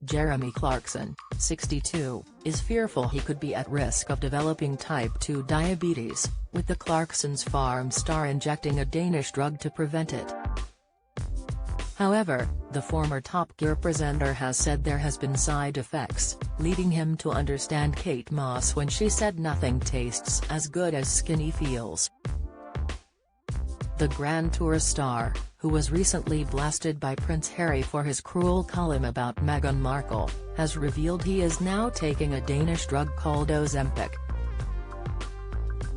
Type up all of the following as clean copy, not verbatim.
Jeremy Clarkson, 62, is fearful he could be at risk of developing type 2 diabetes, with the Clarkson's farm star injecting a Danish drug to prevent it. However, the former Top Gear presenter has said there has been side effects, leading him to understand Kate Moss when she said nothing tastes as good as skinny feels. The Grand Tour star, who was recently blasted by Prince Harry for his cruel column about Meghan Markle, has revealed he is now taking a Danish drug called Ozempic.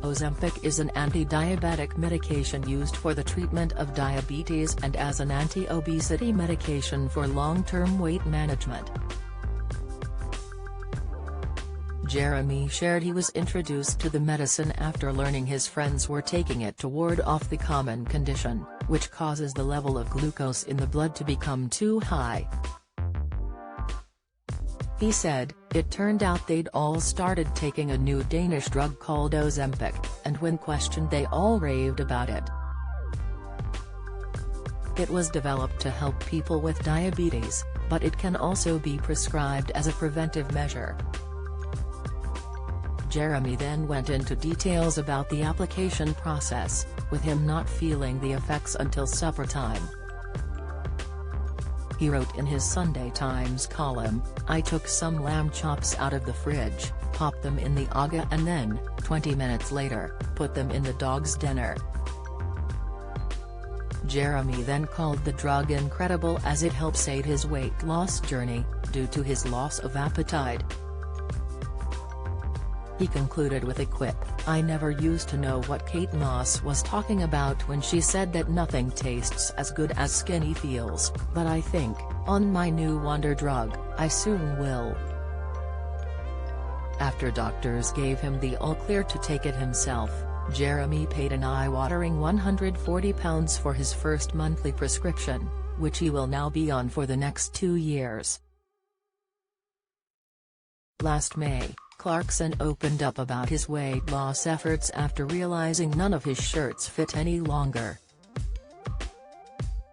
Ozempic is an anti-diabetic medication used for the treatment of diabetes and as an anti-obesity medication for long-term weight management. Jeremy shared he was introduced to the medicine after learning his friends were taking it to ward off the common condition, which causes the level of glucose in the blood to become too high. He said, "It turned out they'd all started taking a new Danish drug called Ozempic, and when questioned they all raved about it. It was developed to help people with diabetes, but it can also be prescribed as a preventive measure." Jeremy then went into details about the application process, with him not feeling the effects until supper time. He wrote in his Sunday Times column, "I took some lamb chops out of the fridge, popped them in the aga and then, 20 minutes later, put them in the dog's dinner." Jeremy then called the drug incredible as it helps aid his weight loss journey, due to his loss of appetite. He concluded with a quip, "I never used to know what Kate Moss was talking about when she said that nothing tastes as good as skinny feels, but I think, on my new wonder drug, I soon will." After doctors gave him the all-clear to take it himself, Jeremy paid an eye-watering £140 for his first monthly prescription, which he will now be on for the next 2 years. Last May, Clarkson opened up about his weight loss efforts after realizing none of his shirts fit any longer.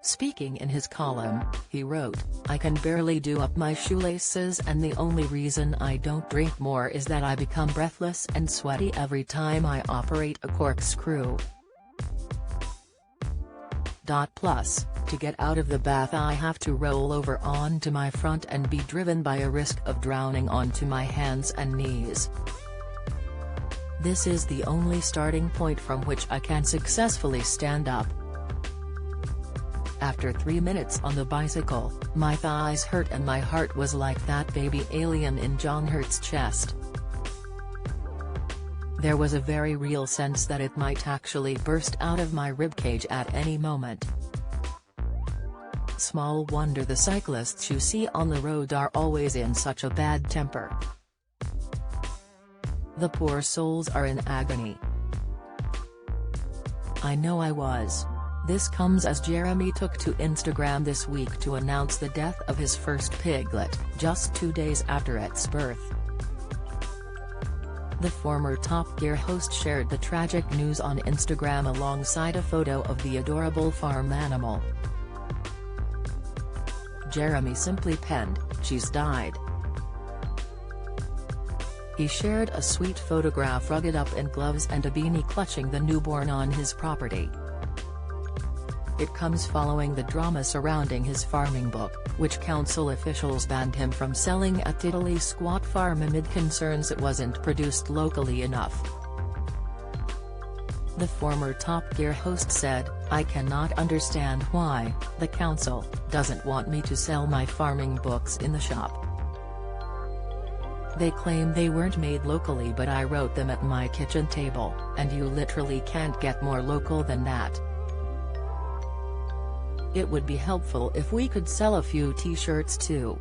Speaking in his column, he wrote, "I can barely do up my shoelaces and the only reason I don't drink more is that I become breathless and sweaty every time I operate a corkscrew. Plus, to get out of the bath I have to roll over onto my front and be driven by a risk of drowning onto my hands and knees. This is the only starting point from which I can successfully stand up. After 3 minutes on the bicycle, my thighs hurt and my heart was like that baby alien in John Hurt's chest. There was a very real sense that it might actually burst out of my ribcage at any moment. Small wonder the cyclists you see on the road are always in such a bad temper. The poor souls are in agony. I know I was." This comes as Jeremy took to Instagram this week to announce the death of his first piglet, just 2 days after its birth. The former Top Gear host shared the tragic news on Instagram alongside a photo of the adorable farm animal. Jeremy simply penned, "She's died." He shared a sweet photograph rugged up in gloves and a beanie clutching the newborn on his property. It comes following the drama surrounding his farming book, which council officials banned him from selling at Italy's squat farm amid concerns it wasn't produced locally enough. The former Top Gear host said, "I cannot understand why the council doesn't want me to sell my farming books in the shop. They claim they weren't made locally, but I wrote them at my kitchen table, and you literally can't get more local than that. It would be helpful if we could sell a few t-shirts too."